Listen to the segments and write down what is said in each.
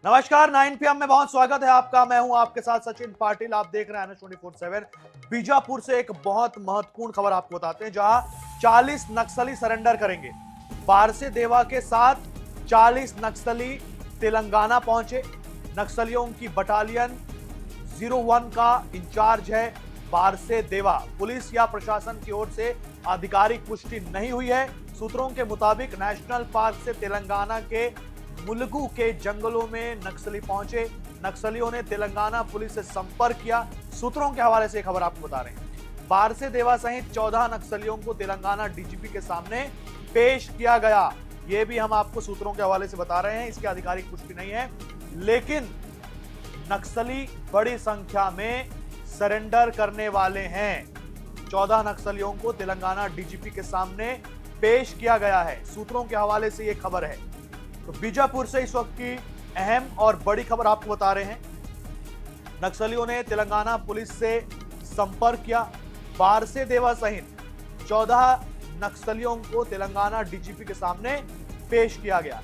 नमस्कार, 9 PM में बहुत स्वागत है आपका। मैं हूं आपके साथ सचिन पाटिल। आप देख रहे हैं NS 24/7। बीजापुर से एक बहुत महत्वपूर्ण खबर आपको बताते हैं, जहां 40 नक्सली सरेंडर करेंगे। बारसे देवा के साथ 40 नक्सली तेलंगाना पहुंचे। नक्सलियों की बटालियन 01 का इंचार्ज है बारसे देवा। पुलिस या प्रशासन की ओर से आधिकारिक पुष्टि नहीं हुई है। सूत्रों के मुताबिक नेशनल पार्क से तेलंगाना के मुलुगु के जंगलों में नक्सली पहुंचे। नक्सलियों ने तेलंगाना पुलिस से संपर्क किया। सूत्रों के हवाले से खबर आपको बता रहे हैं। बारसे देवा सहित 14 नक्सलियों को तेलंगाना डीजीपी के सामने पेश किया गया। यह भी हम आपको सूत्रों के हवाले से बता रहे हैं, इसकी आधिकारिक पुष्टि नहीं है, लेकिन नक्सली बड़ी संख्या में सरेंडर करने वाले हैं। 14 नक्सलियों को तेलंगाना डीजीपी के सामने पेश किया गया है। सूत्रों के हवाले से यह खबर है। तो बीजापुर से इस वक्त की अहम और बड़ी खबर आपको बता रहे हैं। नक्सलियों ने तेलंगाना पुलिस से संपर्क किया। बारसे देवा सहित 14 नक्सलियों को तेलंगाना डीजीपी के सामने पेश किया गया।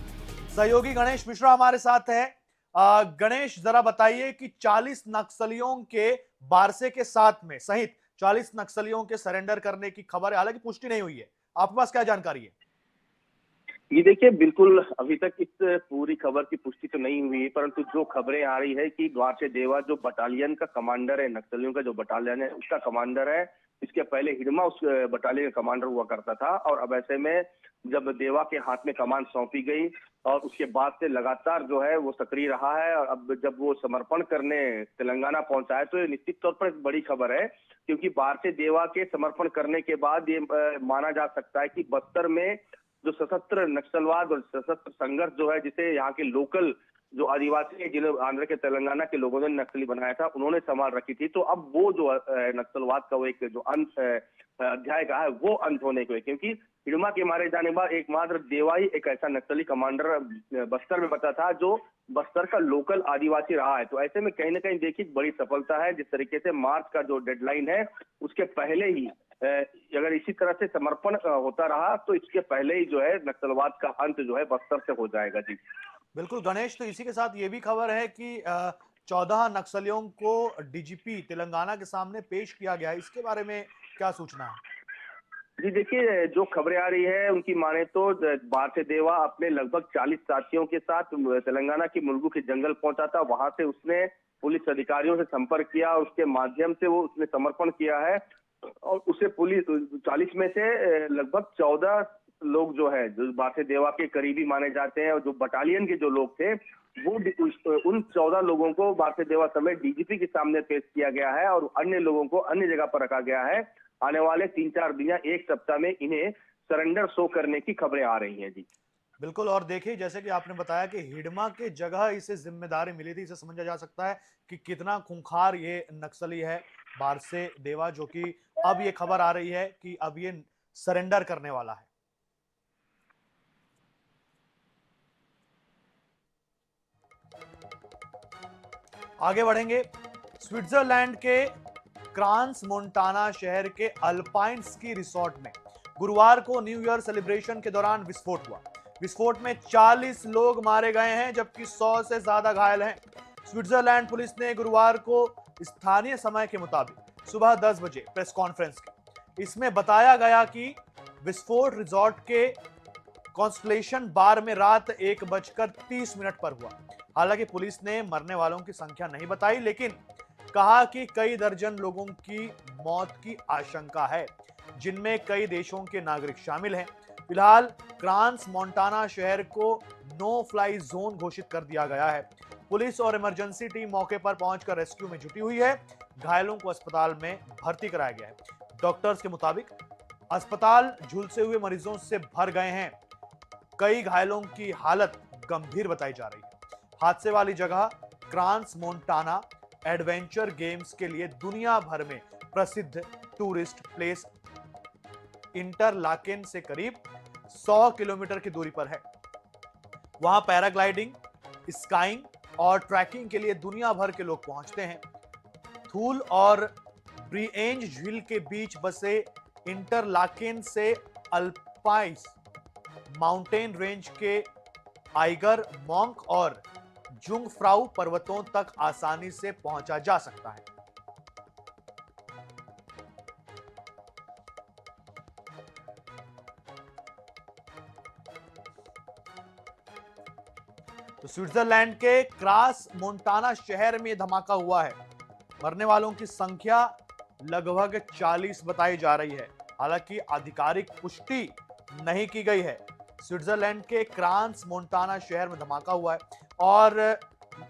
सहयोगी गणेश मिश्रा हमारे साथ है। गणेश, जरा बताइए कि 40 नक्सलियों के बारसे के साथ में सहित 40 नक्सलियों के सरेंडर करने की खबर है, हालांकि पुष्टि नहीं हुई है। आपके पास क्या जानकारी है? ये देखिए, बिल्कुल अभी तक इस पूरी खबर की पुष्टि तो नहीं हुई है, परंतु जो खबरें आ रही है कि बारसे देवा जो बटालियन का कमांडर है, नक्सलियों का जो बटालियन है उसका कमांडर है। इसके पहले हिडमा उस बटालियन का कमांडर हुआ करता था, और अब ऐसे में जब देवा के हाथ में कमान सौंपी गई और उसके बाद से लगातार जो है वो सक्रिय रहा है, और अब जब वो समर्पण करने तेलंगाना पहुंचा है तो ये निश्चित तौर पर एक बड़ी खबर है, क्योंकि बारसे देवा के समर्पण करने के बाद ये माना जा सकता है कि बस्तर में जो सशस्त्र नक्सलवाद और सशस्त्र संघर्ष जो है, जिसे यहाँ के लोकल जो आदिवासी है, जिन्हें आंध्र के तेलंगाना के लोगों ने नक्सली बनाया था, उन्होंने संभाल रखी थी। तो अब वो जो नक्सलवाद का वो एक जो अंत अध्याय का है, वो अंत होने को है, क्योंकि हिडमा के मारे जाने के बाद एकमात्र देवा ही एक ऐसा नक्सली कमांडर बस्तर में बचा था जो बस्तर का लोकल आदिवासी रहा है। तो ऐसे में कहीं ना कहीं देखिए बड़ी सफलता है। जिस तरीके से मार्च का जो डेडलाइन है उसके पहले ही अगर इसी तरह से समर्पण होता रहा तो इसके पहले ही जो है नक्सलवाद का अंत जो है बस्तर से हो जाएगा। जी बिल्कुल गणेश, तो इसी के साथ ये भी खबर है कि 14 नक्सलियों को डीजीपी तेलंगाना के सामने पेश किया गया है। इसके बारे में क्या सूचना है? जी देखिए, जो खबरें आ रही है उनकी माने तो बारसे देवा अपने लगभग 40 साथियों के साथ तेलंगाना की मुलुगु के जंगल पहुंचा था। वहां से उसने पुलिस अधिकारियों से संपर्क किया, उसके माध्यम से वो उसने समर्पण किया है, और उसे पुलिस 40 में से लगभग 14 लोग जो है, जो बारसे देवा के करीबी माने जाते हैं, और जो बटालियन के जो लोग थे वो उन 14 लोगों को बारसे देवा समेत डीजीपी के सामने पेश किया गया है, और अन्य लोगों को अन्य जगह पर रखा गया है। आने वाले 3-4 दिन या एक सप्ताह में इन्हें सरेंडर शो करने की खबरें आ रही हैं। जी बिल्कुल, और देखिए जैसे कि आपने बताया कि हिडमा के जगह इसे जिम्मेदारी मिली थी, इसे समझा जा सकता है कि कितना खूंखार ये नक्सली है बारसे देवा, जो कि अब ये खबर आ रही है कि अब ये सरेंडर करने वाला है। आगे बढ़ेंगे। स्विट्जरलैंड के क्रांस मोंटाना शहर के अल्पाइन स्की रिसोर्ट में गुरुवार को न्यू ईयर सेलिब्रेशन के दौरान विस्फोट हुआ। विस्फोट में 40 लोग मारे गए हैं, जबकि 100 से ज्यादा घायल हैं। स्विट्जरलैंड पुलिस ने गुरुवार को स्थानीय समय के मुताबिक सुबह 10 बजे प्रेस कॉन्फ्रेंस की। इसमें बताया गया कि विस्फोट रिजॉर्ट के कॉन्स्टलेशन बार में रात 1:30 पर हुआ। हालांकि पुलिस ने मरने वालों की संख्या नहीं बताई, लेकिन कहा कि कई दर्जन लोगों की मौत की आशंका है, जिनमें कई देशों के नागरिक शामिल हैं। फिलहाल क्रांस मोंटाना शहर को नो फ्लाई जोन घोषित कर दिया गया है। पुलिस और इमरजेंसी टीम मौके पर पहुंचकर रेस्क्यू में जुटी हुई है। घायलों को अस्पताल में भर्ती कराया गया है। डॉक्टर्स के मुताबिक अस्पताल झुलसे हुए मरीजों से भर गए हैं। कई घायलों की हालत गंभीर बताई जा रही है। हादसे वाली जगह क्रांस मोंटाना एडवेंचर गेम्स के लिए दुनिया भर में प्रसिद्ध टूरिस्ट प्लेस इंटरलाकेन से करीब 100 किलोमीटर की दूरी पर है। वहां पैराग्लाइडिंग, स्काइंग और ट्रैकिंग के लिए दुनिया भर के लोग पहुंचते हैं। थूल और ब्रिएंज झील के बीच बसे इंटरलाकेन से अल्पाइस माउंटेन रेंज के आइगर, मॉन्क और जुंगफ्राउ पर्वतों तक आसानी से पहुंचा जा सकता है। तो स्विट्जरलैंड के क्रास मोंटाना शहर में धमाका हुआ है। मरने वालों की संख्या लगभग 40 बताई जा रही है। हालांकि आधिकारिक पुष्टि नहीं की गई है। स्विट्जरलैंड के क्रास मोंटाना शहर में धमाका हुआ है और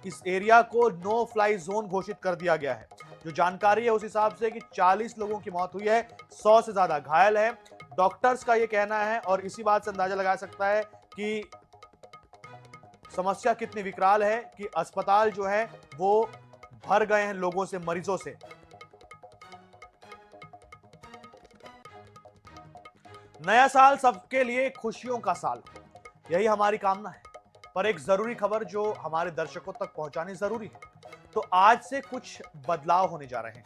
इस एरिया को नो फ्लाई जोन घोषित कर दिया गया है। जो जानकारी है उस हिसाब से कि 40 लोगों की मौत हुई है, 100 से ज्यादा घायल है। डॉक्टर्स का यह कहना है और इसी बात से अंदाजा लगा सकता है कि समस्या कितनी विकराल है कि अस्पताल जो है वो भर गए हैं लोगों से, मरीजों से। नया साल सबके लिए खुशियों का साल, यही हमारी कामना है। पर एक जरूरी खबर जो हमारे दर्शकों तक पहुंचानी जरूरी है। तो आज से कुछ बदलाव होने जा रहे हैं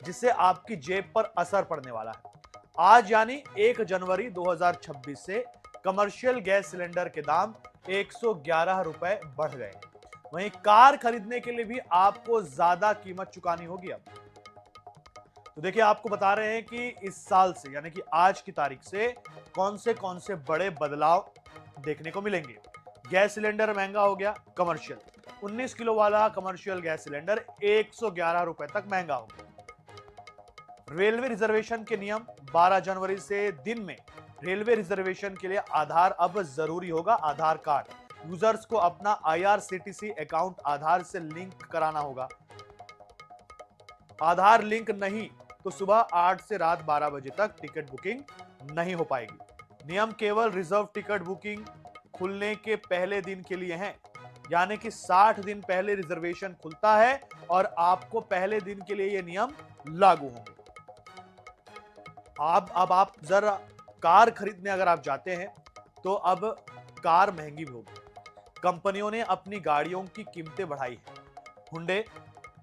जिससे आपकी जेब पर असर पड़ने वाला है। आज यानी 1 जनवरी 2026 से कमर्शियल गैस सिलेंडर के दाम 111 रुपए बढ़ गए। वहीं कार खरीदने के लिए भी आपको ज्यादा कीमत चुकानी होगी अब। तो देखिए, आपको बता रहे हैं कि इस साल से यानी कि आज की तारीख से कौन से बड़े बदलाव देखने को मिलेंगे। गैस सिलेंडर महंगा हो गया, कमर्शियल 19 किलो वाला कमर्शियल गैस सिलेंडर 111 रुपए तक महंगा हो गया। रेलवे रिजर्वेशन के नियम 12 जनवरी से दिन में रेलवे रिजर्वेशन के लिए आधार अब जरूरी होगा। आधार कार्ड यूजर्स को अपना IRCTC अकाउंट आधार से लिंक कराना होगा। आधार लिंक नहीं तो सुबह 8 से रात 12 बजे तक टिकट बुकिंग नहीं हो पाएगी। नियम केवल रिजर्व टिकट बुकिंग खुलने के पहले दिन के लिए हैं, यानी कि 60 दिन पहले रिजर्वेशन खुलता है और आपको पहले दिन के लिए ये नियम लागू होंगे। अब आप जरा कार खरीदने अगर आप जाते हैं तो अब कार महंगी भी होगी। कंपनियों ने अपनी गाड़ियों की कीमतें बढ़ाई है। हुंडई,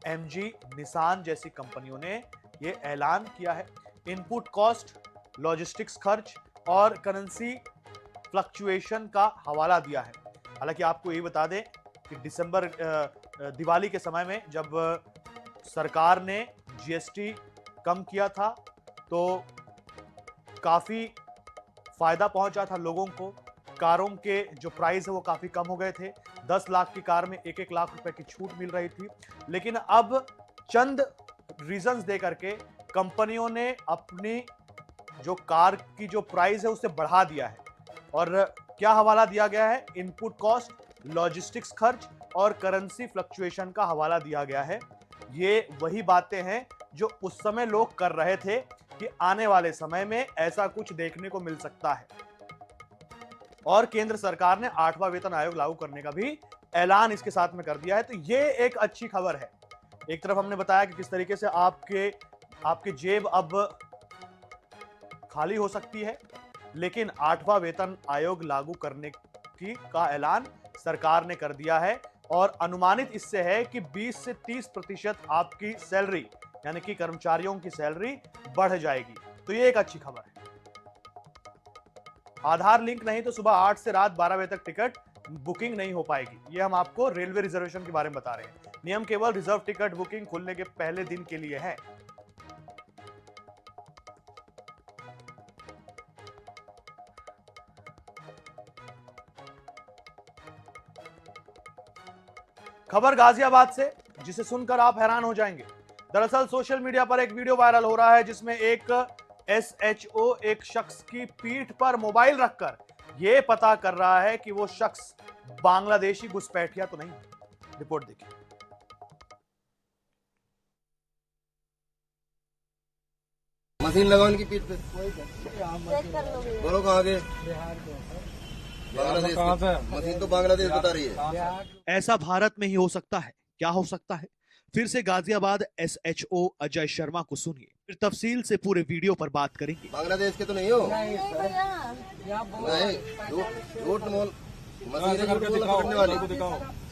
MG, निसान जैसी कंपनियों ने यह ऐलान किया है। इनपुट कॉस्ट, लॉजिस्टिक्स खर्च और करेंसी फ्लक्चुएशन का हवाला दिया है। हालांकि आपको ये बता दें कि दिवाली के समय में जब सरकार ने GST कम किया था तो काफी फायदा पहुंचा था लोगों को। कारों के जो प्राइस है वो काफी कम हो गए थे। 10 लाख की कार में 1-1 लाख रुपए की छूट मिल रही थी। लेकिन अब चंद रीजंस दे करके कंपनियों ने अपनी जो कार की जो प्राइस है उसे बढ़ा दिया है। और क्या हवाला दिया गया है? इनपुट कॉस्ट, लॉजिस्टिक्स खर्च और करेंसी फ्लक्चुएशन का हवाला दिया गया है। ये वही बातें हैं जो उस समय लोग कर रहे थे कि आने वाले समय में ऐसा कुछ देखने को मिल सकता है। और केंद्र सरकार ने 8वां वेतन आयोग लागू करने का भी ऐलान इसके साथ में कर दिया है। तो ये एक अच्छी खबर है। एक तरफ हमने बताया कि किस तरीके से आपके जेब अब खाली हो सकती है, लेकिन 8वां वेतन आयोग लागू करने का ऐलान सरकार ने कर दिया है और अनुमानित इससे है कि 20 से 30% आपकी सैलरी यानी कि कर्मचारियों की सैलरी बढ़ जाएगी। तो ये एक अच्छी खबर है। आधार लिंक नहीं तो सुबह 8 से रात 12 बजे तक टिकट बुकिंग नहीं हो पाएगी। ये हम आपको रेलवे रिजर्वेशन के बारे में बता रहे हैं। नियम केवल रिजर्व टिकट बुकिंग खुलने के पहले दिन के लिए है। खबर गाजियाबाद से, जिसे सुनकर आप हैरान हो जाएंगे। दरअसल सोशल मीडिया पर एक वीडियो वायरल हो रहा है जिसमें एक SHO एक शख्स की पीठ पर मोबाइल रखकर यह पता कर रहा है कि वो शख्स बांग्लादेशी घुसपैठिया तो नहीं। रिपोर्ट देखिए। मशीन लगाओ इनकी पीठ पे। बोलो कहाँ के? बांग्लादेश। कहाँ से? मशीन तो बांग्लादेश बता रही है। ऐसा भारत में ही हो सकता है? क्या हो सकता है? फिर से गाजियाबाद SHO अजय शर्मा को सुनिए, फिर तफसील से पूरे वीडियो पर बात करेंगे। बांग्लादेश के तो नहीं हो? नहीं, झूठ मोल। मशीन पकड़ने वाली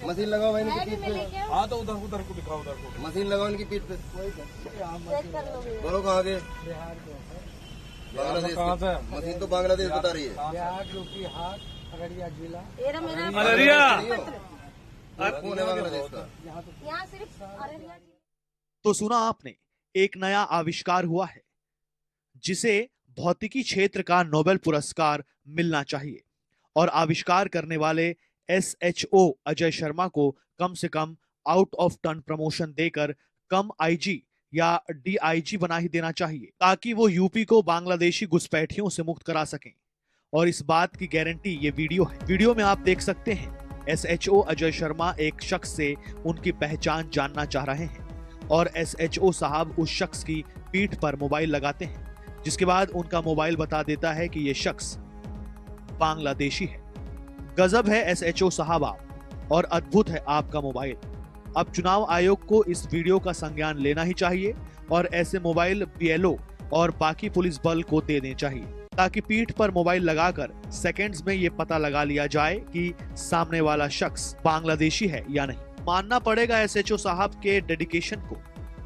मशीन लगाओ भाई इनकी पीठ पे। हाँ तो उधर को दिखाओ, उधर को मशीन लगाओ इनकी पीठ पे। बोलो कहाँ के? बांग्लादेश। कहाँ से? मशीन तो बांग्लादेश बता रही है। बिहार, यूपी, अररिया जिला। कौन है बांग्लादेश का? यहाँ सिर्फ अररिया तो सुना आपने, एक नया आविष्कार हुआ है जिसे भौतिकी क्षेत्र का नोबेल पुरस्कार मिलना चाहिए और आविष्कार करने वाले SHO अजय शर्मा को कम से come out of turn promotion देकर कम IG या DIG बना ही देना चाहिए ताकि वो यूपी को बांग्लादेशी घुसपैठियों से मुक्त करा सकें। और इस बात की गारंटी ये वीडियो है। वीडियो में आप देख सकते हैं SHO अजय शर्मा एक शख्स से उनकी पहचान जानना चाह रहे हैं और SHO साहब उस शख्स की पीठ पर मोबाइल लगाते हैं, जिसके बाद उनका मोबाइल बता देता है कि यह शख्स बांग्लादेशी है। गजब है SHO साहब आप, और अद्भुत है आपका मोबाइल। अब चुनाव आयोग को इस वीडियो का संज्ञान लेना ही चाहिए और ऐसे मोबाइल BLO और बाकी पुलिस बल को देने चाहिए ताकि पीठ पर मोबाइल लगाकर सेकंड्स में ये पता लगा लिया जाए कि सामने वाला शख्स बांग्लादेशी है या नहीं। मानना पड़ेगा SHO साहब के डेडिकेशन को,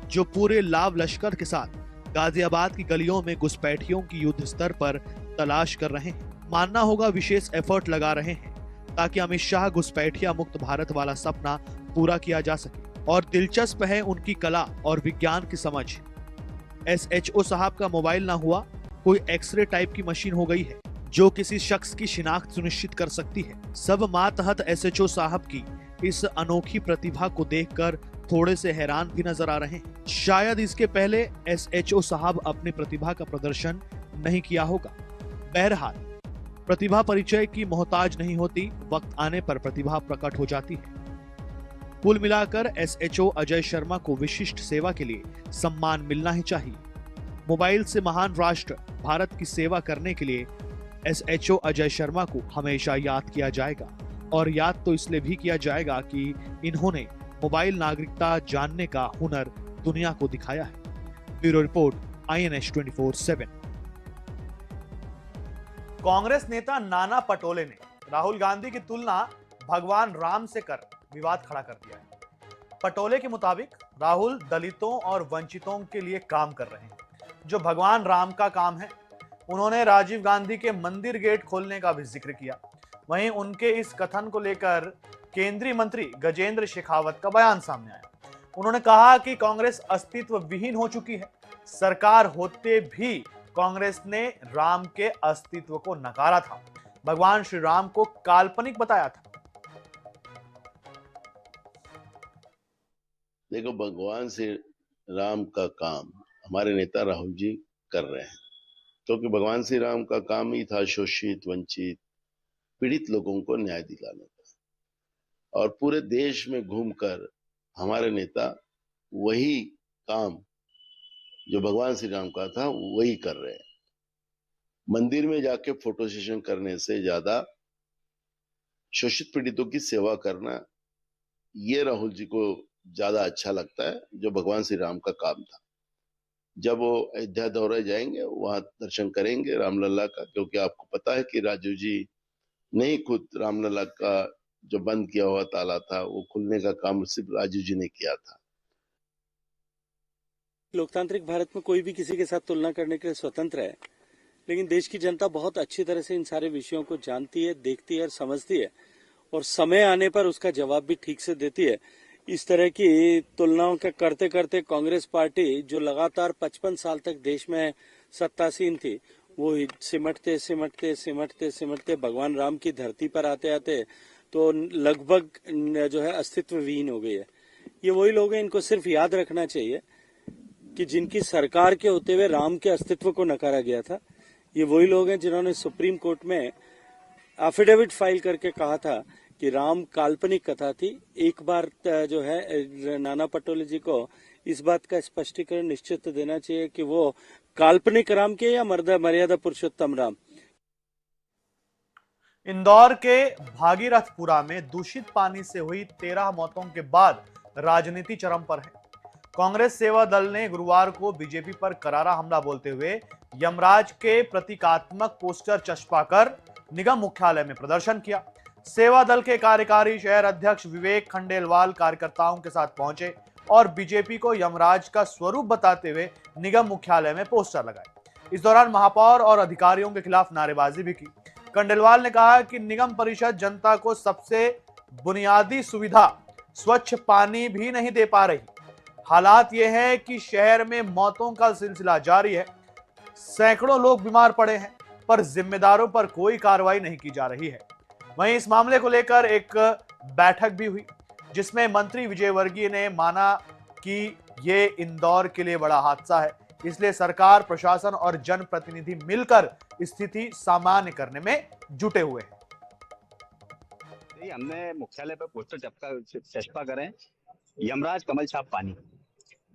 जो पूरे लाव लश्कर के साथ गाजियाबाद की गलियों में घुसपैठियों की युद्ध स्तर पर तलाश कर रहे हैं। मानना होगा विशेष एफर्ट लगा रहे हैं ताकि अमित शाह घुसपैठिया मुक्त भारत वाला सपना पूरा किया जा सके। और दिलचस्प है उनकी कला और विज्ञान की समझ। SHO साहब का मोबाइल ना हुआ, कोई एक्सरे टाइप की मशीन हो गई है जो किसी शख्स की शिनाख्त सुनिश्चित कर सकती है। सब मातहत SHO साहब की इस अनोखी प्रतिभा को देखकर थोड़े से हैरान भी नजर आ रहे हैं। शायद इसके पहले SHO साहब अपनी प्रतिभा का प्रदर्शन नहीं किया होगा। बहरहाल, प्रतिभा परिचय की मोहताज नहीं होती, वक्त आने पर प्रतिभा प्रकट हो जाती है। कुल मिलाकर SHO अजय शर्मा को विशिष्ट सेवा के लिए सम्मान मिलना ही चाहिए। मोबाइल से महान राष्ट्र भारत की सेवा करने के लिए SHO अजय शर्मा को हमेशा याद किया जाएगा, और याद तो इसलिए भी किया जाएगा कि इन्होंने मोबाइल नागरिकता जानने का हुनर दुनिया को दिखाया है। Bureau report, INS 24/7। कांग्रेस नेता नाना पटोले ने राहुल गांधी की तुलना भगवान राम से कर विवाद खड़ा कर दिया है। पटोले के मुताबिक राहुल दलितों और वंचितों के लिए काम कर रहे हैं, जो भगवान राम का काम है। उन्होंने राजीव गांधी के मंदिर गेट खोलने का भी जिक्र किया। वहीं उनके इस कथन को लेकर केंद्रीय मंत्री गजेंद्र शेखावत का बयान सामने आया। उन्होंने कहा कि कांग्रेस अस्तित्व विहीन हो चुकी है। सरकार होते भी कांग्रेस ने राम के अस्तित्व को नकारा था, भगवान श्री राम को काल्पनिक बताया था। देखो, भगवान श्री राम का काम हमारे नेता राहुल जी कर रहे हैं, क्योंकि भगवान श्री राम का काम ही था शोषित, वंचित, पीड़ित लोगों को न्याय दिलाने का। और पूरे देश में घूमकर हमारे नेता वही काम जो भगवान श्री राम का था वही कर रहे हैं। मंदिर में जाके फोटो सेशन करने से ज्यादा शोषित पीड़ितों की सेवा करना, ये राहुल जी को ज्यादा अच्छा लगता है, जो भगवान श्री राम का काम था। जब वो अयोध्या दौरे जाएंगे, वहां दर्शन करेंगे रामलला का, क्योंकि आपको पता है कि राजीव जी ने ही खुद रामलला का जो बंद किया हुआ ताला था वो खुलने का काम सिर्फ राजीव जी ने किया था। लोकतांत्रिक भारत में कोई भी किसी के साथ तुलना करने के लिए स्वतंत्र है, लेकिन देश की जनता बहुत अच्छी तरह से इन सारे विषयों को जानती है, देखती है और समझती है, और समय आने पर उसका जवाब भी ठीक से देती है। इस तरह की तुलनाओं के करते करते कांग्रेस पार्टी, जो लगातार 55 साल तक देश में सत्तासीन थी, वो सिमटते सिमटते सिमटते सिमटते भगवान राम की धरती पर आते आते तो लगभग जो है अस्तित्व विहीन हो गई है। ये वही लोग हैं, इनको सिर्फ याद रखना चाहिए कि जिनकी सरकार के होते हुए राम के अस्तित्व को नकारा गया था। ये वही लोग हैं जिन्होंने सुप्रीम कोर्ट में एफिडेविट फाइल करके कहा था कि राम काल्पनिक कथा थी। एक बार जो है नाना पटोले जी को इस बात का स्पष्टीकरण निश्चित देना चाहिए कि वो काल्पनिक राम के या मर्यादा पुरुषोत्तम राम। इंदौर के भागीरथपुरा में दूषित पानी से हुई 13 मौतों के बाद राजनीति चरम पर है। कांग्रेस सेवा दल ने गुरुवार को बीजेपी पर करारा हमला बोलते हुए यमराज के प्रतीकात्मक पोस्टर चस्पा कर निगम मुख्यालय में प्रदर्शन किया। सेवा दल के कार्यकारी शहर अध्यक्ष विवेक खंडेलवाल कार्यकर्ताओं के साथ पहुंचे और बीजेपी को यमराज का स्वरूप बताते हुए निगम मुख्यालय में पोस्टर लगाए। इस दौरान महापौर और अधिकारियों के खिलाफ नारेबाजी भी की। खंडेलवाल ने कहा कि निगम परिषद जनता को सबसे बुनियादी सुविधा स्वच्छ पानी भी नहीं दे पा रही। हालात यह है कि शहर में मौतों का सिलसिला जारी है। सैकड़ों लोग बीमार पड़े हैं, पर जिम्मेदारों पर कोई कार्रवाई नहीं की जा रही है। वहीं इस मामले को लेकर एक बैठक भी हुई, जिसमें मंत्री विजय वर्गीय ने माना कि ये इंदौर के लिए बड़ा हादसा है, इसलिए सरकार, प्रशासन और जनप्रतिनिधि मिलकर स्थिति सामान्य करने में जुटे हुए हैं। हमने मुख्यालय पर पोस्टर चस्पा करें, यमराज कमल छाप पानी।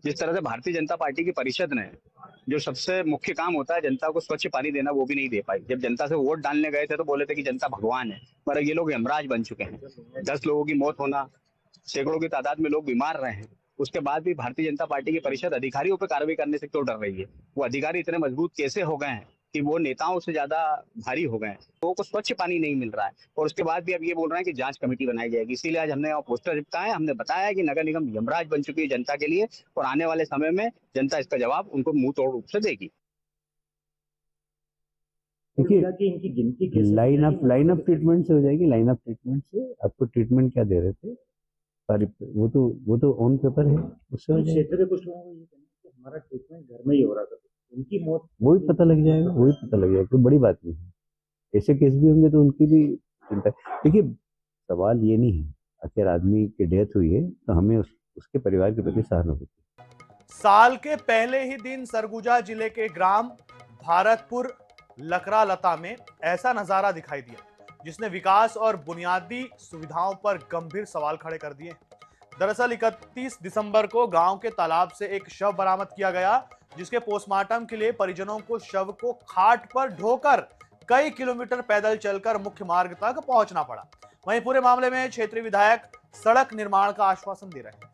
जिस तरह से भारतीय जनता पार्टी की परिषद ने जो सबसे मुख्य काम होता है जनता को स्वच्छ पानी देना, वो भी नहीं दे पाई। जब जनता से वोट डालने गए थे तो बोले थे कि जनता भगवान है, पर ये लोग यमराज बन चुके हैं। 10 लोगों की मौत होना, सैकड़ों की तादाद में लोग बीमार रहे हैं, उसके बाद भी भारतीय जनता पार्टी की परिषद अधिकारियों पर कार्रवाई करने से क्यों डर रही है? वो अधिकारी इतने मजबूत कैसे हो गए हैं कि वो नेताओं से ज्यादा भारी हो गए हैं? लोगों को स्वच्छ पानी नहीं मिल रहा है और उसके बाद भी अब ये बोल रहे हैं कि जांच कमेटी बनाई जाएगी। इसीलिए आज हमने पोस्टर चिपकाए, हमने बताया कि नगर निगम यमराज बन चुकी है जनता के लिए और आने वाले समय में जनता इसका जवाब उनको मुंह तोड़ रूप से देगी। देखिए, इनकी गिनती लाइन ऑफ ट्रीटमेंट से हो जाएगी। लाइन ऑफ ट्रीटमेंट से आपको ट्रीटमेंट क्या दे रहे थे, वो तो ऑन पेपर है, उससे हो जाएगा। क्षेत्र के कुछ लोगों को ये कहना है कि हमारा ट्रीटमेंट घर में ही हो रहा था, उनकी मौत वही पता लग जाएगा, कोई बड़ी बात नहीं है। ऐसे केस भी होंगे तो उनकी भी चिंता। देखिए, सवाल ये नहीं है, अगर आदमी की डेथ हुई है तो हमें उसके परिवार के प्रति सहानुभूति। साल के पहले ही दिन सरगुजा जिले के ग्राम भारतपुर लकरालता में ऐसा नजारा दिखाई दिया, जिसने विकास और बुनियादी सुविधाओं पर गंभीर सवाल खड़े कर दिए। दरअसल 31 दिसंबर को गांव के तालाब से एक शव बरामद किया गया, जिसके पोस्टमार्टम के लिए परिजनों को शव को खाट पर ढोकर कई किलोमीटर पैदल चलकर मुख्य मार्ग तक पहुंचना पड़ा। वहीं पूरे मामले में क्षेत्रीय विधायक सड़क निर्माण का आश्वासन दे रहे हैं।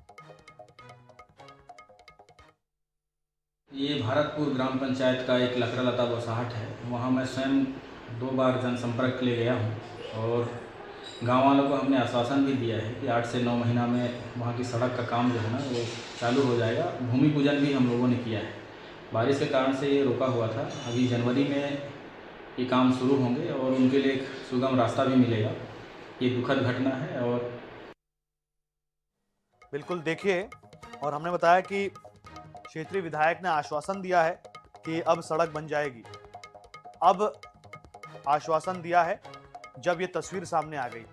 ये भारतपुर ग्राम पंचायत का एक लकरालता बसाहट है। वहाँ मैं स्वयं 2 बार जनसंपर्क के लिए गया हूँ और गांव वालों को हमने आश्वासन भी दिया है कि 8 से 9 महीना में वहाँ की सड़क का काम जो है ना वो चालू हो जाएगा। भूमि पूजन भी हम लोगों ने किया है। बारिश के कारण से ये रुका हुआ था, अभी जनवरी में ये काम शुरू होंगे और उनके लिए एक सुगम रास्ता भी मिलेगा। ये दुखद घटना है। और बिल्कुल देखिए, और हमने बताया कि क्षेत्रीय विधायक ने आश्वासन दिया है कि अब सड़क बन जाएगी। अब आश्वासन दिया है जब ये तस्वीर सामने आ गई।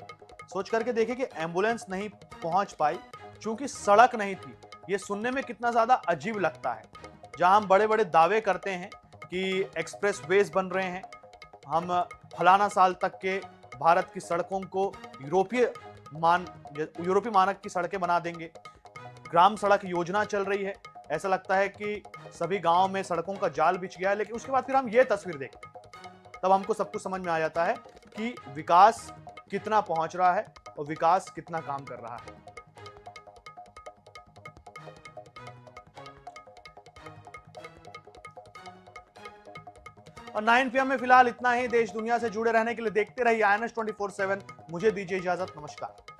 सोच करके देखें कि एम्बुलेंस नहीं पहुंच पाई क्योंकि सड़क नहीं थी। ये सुनने में कितना ज्यादा अजीब लगता है, जहां हम बड़े बड़े दावे करते हैं कि एक्सप्रेस वेज बन रहे हैं, हम फलाना साल तक के भारत की सड़कों को यूरोपीय मानक की सड़कें बना देंगे, ग्राम सड़क योजना चल रही है। ऐसा लगता है कि सभी गांव में सड़कों का जाल बिछ गया है। लेकिन उसके बाद फिर हम ये तस्वीर देखते हैं, तब हमको सब कुछ समझ में आ जाता है कि विकास कितना पहुंच रहा है और विकास कितना काम कर रहा है। और 9 PM में फिलहाल इतना ही। देश दुनिया से जुड़े रहने के लिए देखते रहिए INS 24/7। मुझे दीजिए इजाजत, नमस्कार।